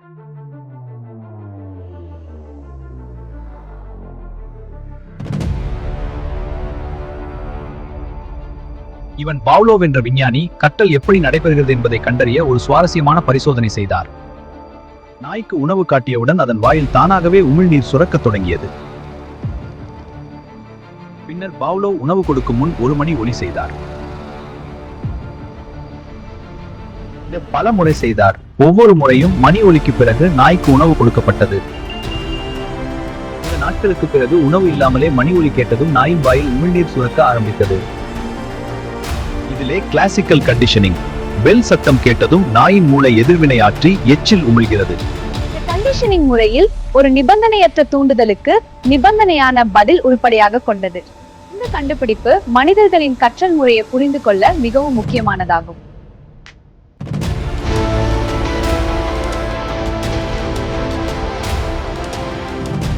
இவன் பாவ்லோவ் என்ற விஞ்ஞானி கற்றல் எப்படி நடைபெறுகிறது என்பதை கண்டறிய ஒரு சுவாரஸ்யமான பரிசோதனை செய்தார். நாய்க்கு உணவு காட்டியவுடன் அதன் வாயில் தானாகவே உமிழ்நீர் சுரக்கத் தொடங்கியது. பின்னர் பாவ்லோவ் உணவு கொடுக்கும் முன் 1 மணி ஒலி செய்தார். பல முறை செய்தார். ஒவ்வொரு முறையும் மணி ஒலிக்கு பிறகு நாய்க்கு உணவு கொடுக்கப்பட்டது. சில நாட்களுக்கு பிறகு உணவு இல்லாமலே மணி ஒலி கேட்டதும் நாயின் வாயில் உமிழ்நீர் சுரக்க ஆரம்பித்தது. இதிலே கிளாசிக்கல் கண்டிஷனிங். பெல் சத்தம் கேட்டதும் நாயின் மூளை எதிர்வினை ஆற்றி எச்சில் உமிழ்கிறது. கண்டிஷனிங் முறையில் ஒரு நிபந்தனையற்ற தூண்டுதலுக்கு நிபந்தனையான பதில் உருப்படியாக கொண்டது. இந்த கண்டுபிடிப்பு மனிதர்களின் கற்றல் முறையை புரிந்து கொள்ள மிகவும் முக்கியமானதாகும்.